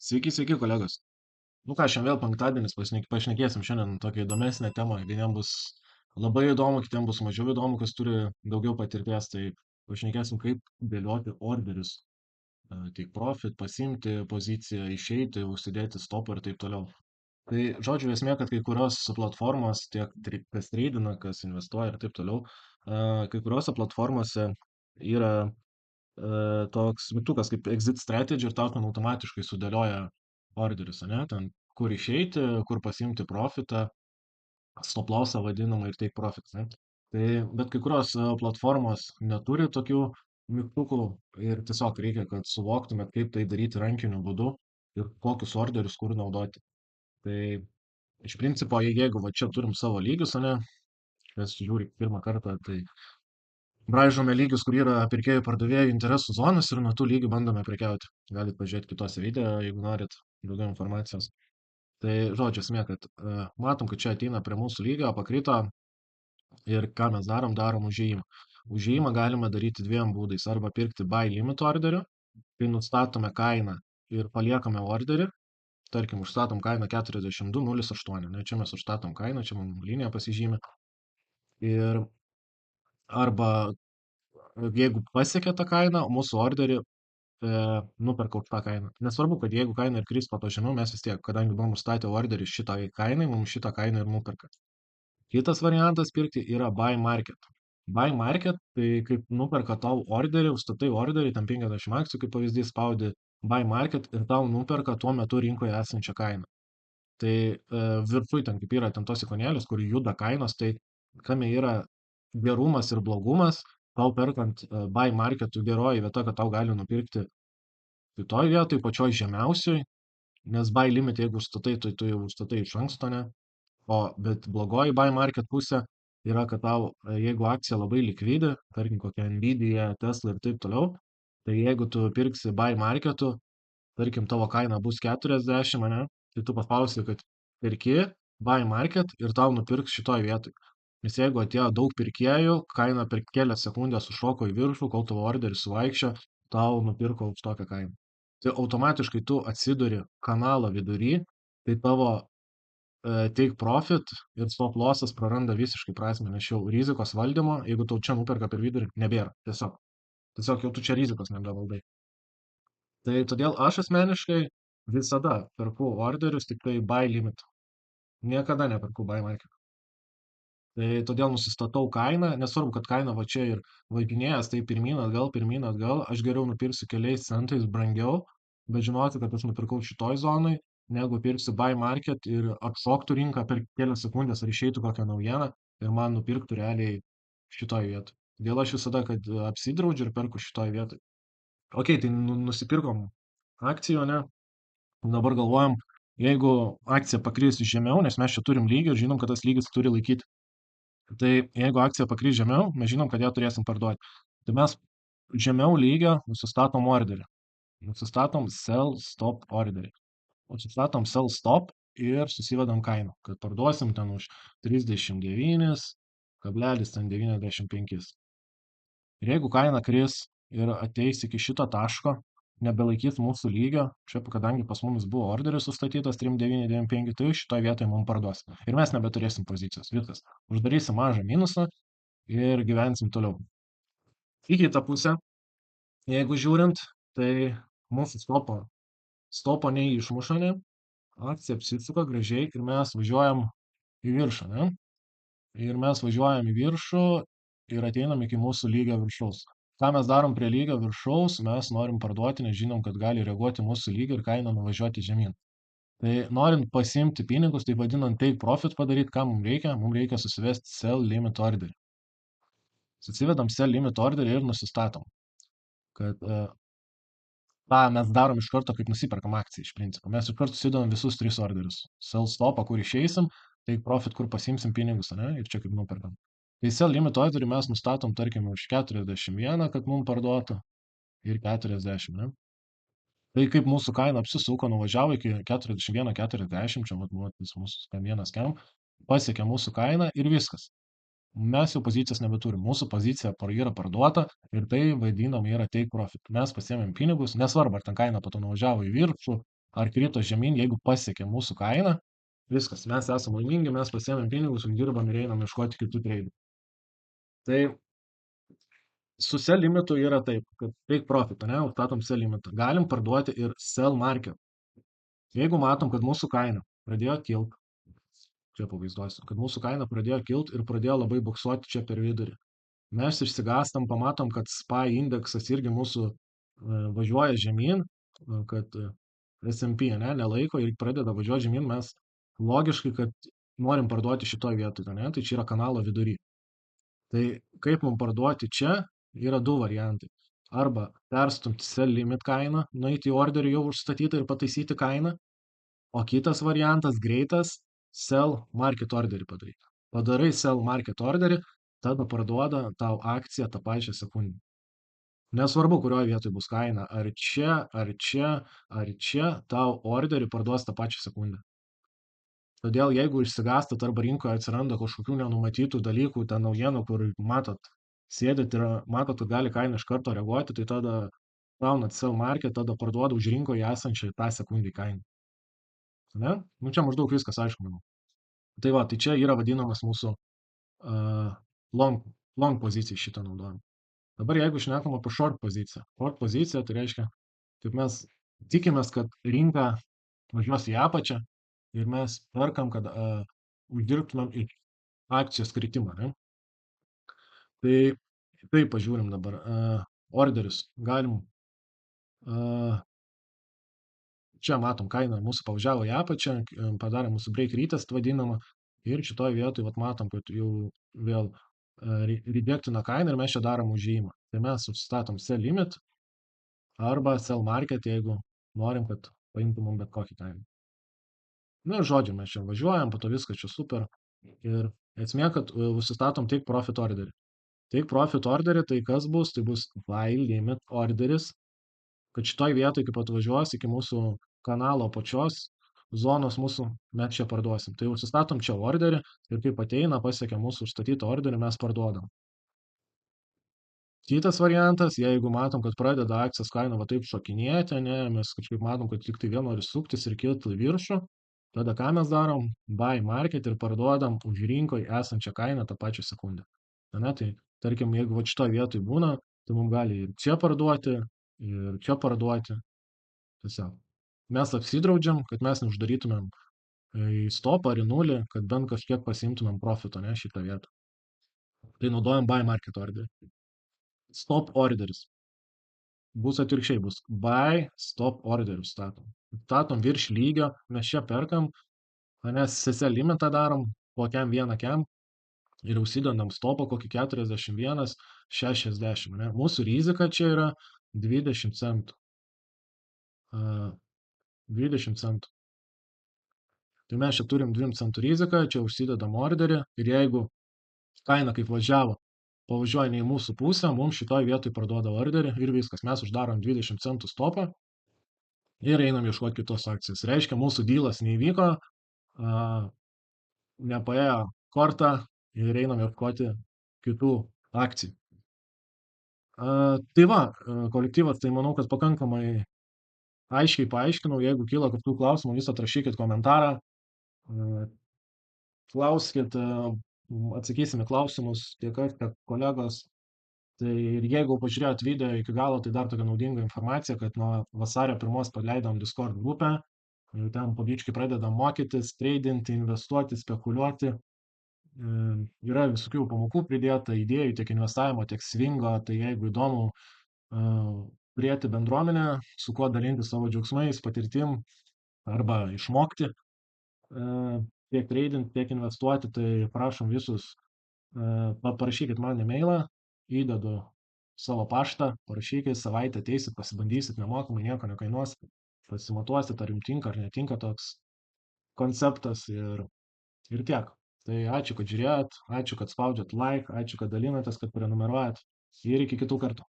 Sveiki, sveiki, kolegos. Nu ką, šiandien vėl penktadienis, pašnekėsim šiandien tokią įdomesnę temą. Vieniem bus labai įdomu, kitiem bus mažiau įdomu, kas turi daugiau patirties. Tai pašnekėsim, kaip dėlioti orderius. Take profit, pasimti poziciją, išeiti, užsidėti stopą ir taip toliau. Tai žodžiu esmė, kad kai kurios platformos, tiek kas treidina, kas investuoja ir taip toliau, kai kuriuose platformose yra toks mygtukas kaip exit strategy ir tau ten automatiškai sudėlioja orderius, ane, ten kur išeiti, kur pasiimti profitą, stop lossą vadinamą ir take profit, ne. Tai, bet kai kurios platformos neturi tokių mygtukų ir tiesiog reikia, kad suvoktumėt, kaip tai daryti rankiniu būdu ir kokius orderius kur naudoti. Tai iš principo, jeigu va čia turim savo lygius, ane, kas žiūri pirmą kartą, tai braižome lygius, kur yra pirkėjų pardavėjų interesų zonos ir nuo tų lygių bandome prekiauti. Galit pažiūrėti kitose video, jeigu norit daugiau informacijos. Tai žodžiu esmė, kad matom, kad čia ateina prie mūsų lygio, pakrito ir ką mes darom užėjimą. Užėjimą galime daryti dviem būdais. Arba pirkti buy limit orderiu, kai nustatome kainą ir paliekame orderį, tarkim, užstatom kainą 42,08, ne, čia mes užstatom kainą, čia mums linija pasižymė. Ir arba jeigu pasiekia tą kainą, mūsų orderį nuperka už tą kainą. Nesvarbu, kad jeigu kaina ir kris po to žemiau, mes vis tiek, kadangi buvom nustatę orderį šitai kainai, mums šitą kainą ir nuperka. Kitas variantas pirkti yra buy market. Buy market, tai kaip nuperka tau orderį, užstatai orderį, ten 50 akcijų, kaip pavyzdys, spaudi buy market ir tau nuperka tuo metu rinkoje esančią kainą. Tai viršuj ten kaip yra ten tos ikonėlės, kur juda kainos, tai kame yra gerumas ir blogumas, tau perkant buy marketų geroji vieta, kad tau gali nupirkti kitoj vietoj, pačioj žemiausioj, nes buy limit, jeigu užstatai, tai tu jau užstatai iš anksto, ne? Bet blogoji buy market pusė yra, kad tau, jeigu akcija labai likvidi, tarkim kokia Nvidia, Tesla ir taip toliau, tai jeigu tu pirksi buy marketu, tarkim tavo kaina bus 40, ane, tai tu paspausi, kad perki buy market ir tau nupirks šitoj vietoj. Nes jeigu atėjo daug pirkėjų, kaina per kelias sekundės sušoko į viršų, kol tavo orderis suvaikščio, tau nupirko už tokią kainą. Tai automatiškai tu atsiduri kanalo vidury, tai tavo take profit ir stop lossas praranda visiškai prasmę, nes jau rizikos valdymo, jeigu tau čia nuperka per vidurį, nebėra. Tiesiog jau tu čia rizikos nebevaldai. Tai todėl aš asmeniškai visada perku orderius tik tai buy limit. Niekada neperku buy market. Tai todėl nusistatau kainą, nesvarbu, kad kaina va čia ir vaipinėjęs, tai pirmyn atgal, aš geriau nupirksiu keliais centais brangiau, bet žinoti, kad aš nupirkau šitoj zonai, negu pirksiu buy market ir atšoktų rinką per kelias sekundės ar išeitų kokią naujieną ir man nupirktų realiai šitoj vietoj. Todėl aš visada, kad apsidraudžiu ir perku šitoj vietoj. Ok, tai nusipirkom akcijų, ne? Dabar galvojam, jeigu akcija pakris žemiau, nes mes čia turim lygį ir žinom, kad tas lygis turi laikyti. Tai jeigu akcija pakrys žemiau, mes žinom, kad ją turėsim parduoti. Tai mes žemiau lygio nusistatom orderį. Nusistatom sell stop orderį. Nusistatom sell stop ir susivedam kainą, kad parduosim ten už 39,95. Ir jeigu kaina kris ir ateis iki šito taško, nebelaikys mūsų lygio, čia kadangi pas mumis buvo orderis sustatytas 3995, tai šitoje vietoje mums parduos. Ir mes nebeturėsim pozicijos, viskas. Uždarysim mažą minusą ir gyvensim toliau. Į kitą pusę, jeigu žiūrint, tai mūsų stopo neišmuša, ne? Akcija apsisuka gražiai ir mes važiuojam į viršų, ne? Ir mes važiuojam į viršų ir ateinam iki mūsų lygio viršaus. Ką mes darom prie lygio viršaus, mes norim parduoti, nes žinom, kad gali reaguoti mūsų lygį ir kainą nuvažiuoti žemyn. Tai norint pasiimti pinigus, tai vadinant take profit padaryti, ką mums reikia? Mums reikia susivesti sell limit orderį. Susivedam sell limit orderį ir nusistatom, kad tą mes darom iš karto, kaip nusiperkam akciją iš principo. Mes iš karto susidedam visus 3 orderius. Sell stopą, kur išeisim, take profit, kur pasiimsim pinigus, ne? Ir čia kaip nuperkam. Tai sell limit orderį mes nustatom, tarkim, už 41, kad mums parduotų ir 40, ne? Tai kaip mūsų kaina apsisuko, nuvažiavo iki 41,40, čia mūsų vienas kem, pasiekė mūsų kainą ir viskas. Mes jau pozicijos nebeturim. Mūsų pozicija yra parduota ir tai vadinam yra take profit. Mes pasiėmėm pinigus, nesvarbu, ar ten kaina po to nuvažiavo į viršų, ar krito žemyn, jeigu pasiekė mūsų kainą, viskas, mes esame laimingi, mes pasiėmėm pinigus, uždirbam ir einam ieškoti kitų treidų. Tai su sell limitu yra taip, kad take profit, ne, užstatom sell limitą. Galim parduoti ir sell market. Jeigu matom, kad mūsų kaina pradėjo kilt, čia pavaizduosiu, kad mūsų kaina pradėjo kilt ir pradėjo labai buksuoti čia per vidurį. Mes išsigastam, pamatom, kad SPY indeksas irgi mūsų važiuoja žemyn, kad S&P nelaiko ir pradeda važiuoti žemyn, mes logiškai, kad norim parduoti šitoj vietoj, ne, tai čia yra kanalo vidury. Tai kaip mums parduoti čia, yra du variantai. Arba perstumti sell limit kainą, nueiti į orderį jau užstatytą ir pataisyti kainą, o kitas variantas greitas sell market orderį padaryti. Padarai sell market orderį, tada parduoda tau akciją tą pačią sekundę. Nesvarbu, kurioje vietoje bus kaina, ar čia, ar čia, ar čia, tau orderį parduos tą pačią sekundę. Todėl jeigu išsigastat arba rinkoje atsiranda kažkokių nenumatytų dalykų, ten naujienų, kur matot, sėdit ir matot, kad gali kaina iš karto reaguoti, tai tada gaunat sell market, tada parduoda už rinkoje esančią tą sekundį kainą. Ne? Nu čia maždaug viskas aišku, manau. Tai va, tai čia yra vadinamas mūsų long pozicija šitą naudojam. Dabar jeigu šnekam apie short poziciją. Short pozicija tai reiškia, kaip mes tikimės, kad rinka važiuos į apačią ir mes perkam, kad uždirbtumėm į akcijos kritimą. Ne? Tai taip pažiūrim dabar. Orderius galim. Čia matom kainą, mūsų pavažiavo į apačią, padarė mūsų break retest vadinamą ir šitoj vietoj vat, matom, kad jau vėl rejectina kainą ir mes čia darom užėjimą. Tai mes užstatom sell limit arba sell market, jeigu norim, kad paimtumėm bet kokį kainą. Na, žodžiu, mes čia važiuojam, po to viskas čia super. Ir esmė, kad užsistatom take profit orderį. Take profit orderį, tai kas bus? Tai bus buy limit orderis, kad šitoj vietoj, kaip atvažiuos iki mūsų kanalo pačios zonos mūsų, mes čia parduosim. Tai užsistatom čia orderį ir kaip ateina, pasiekia mūsų užstatytą orderį, mes parduodam. Kitas variantas, jeigu matom, kad pradeda akcijos kaina va taip šokinėti, ne, mes kažkaip matom, kad tik tai vėl nori suktis ir kilti į viršų, tada ką mes darom? Buy market ir parduodam už rinkoje esančią kainą tą pačią sekundę. Ne, tai tarkim, jeigu va šitoje vietoje būna, tai mums gali ir čia parduoti, ir čia parduoti. Tiesiog. Mes apsidraudžiam, kad mes neuždarytumėm į stopą ar į nulį, kad bent kažkiek pasiimtumėm profito, ne, šitą vietą. Tai naudojam buy market orderį. Stop orderis. Bus atvirkščiai, bus buy, stop orderius statom. Statom virš lygio, mes čia perkam, nes sell limitą darom, po kiam vieną kiam ir užsidedam stopą kokį 41,60. Ne? Mūsų rizika čia yra 20 centų. 20 centų. Tai mes čia turim 2 centų riziką, čia užsidedam orderį ir jeigu kaina kaip važiavo, pavažiuoja ne į mūsų pusę, mums šitoj vietoj parduoda orderį ir viskas. Mes uždarom 20 centų stopą ir einam ieškoti kitos akcijos. Reiškia, mūsų dylas neįvyko, nepaėjo kortą ir einam ieškoti kitų akcijų. Tai va, kolektyvas, tai manau, kad pakankamai aiškiai paaiškinau. Jeigu kyla kokių klausimų, vis atrašykit komentarą, klauskit, atsakysim į klausimus tiek aš, tiek kolegos. Tai ir jeigu pažiūrėjot video iki galo, tai dar tokia naudinga informacija, kad nuo vasario 1 paleidom Discord grupę, ten po biškį pradedam mokytis, tradinti, investuoti, spekuliuoti. Yra visokių pamokų pridėta, idėjų tiek investavimo, tiek svingo, tai jeigu įdomu turėti bendruomenę, su kuo dalinti savo džiaugsmais, patirtim arba išmokti tiek tradinti, tiek investuoti, tai prašom visus, parašykit man e-mailą, įdedu savo paštą, parašykit, savaitę ateisit, pasibandysit nemokamai, nieko nekainuos, pasimatuosit, ar jums tinka ar netinka toks konceptas ir tiek. Tai ačiū, kad žiūrėjot, ačiū, kad spaudžiat like, ačiū, kad dalinatės, kad prenumeruojat ir iki kitų kartų.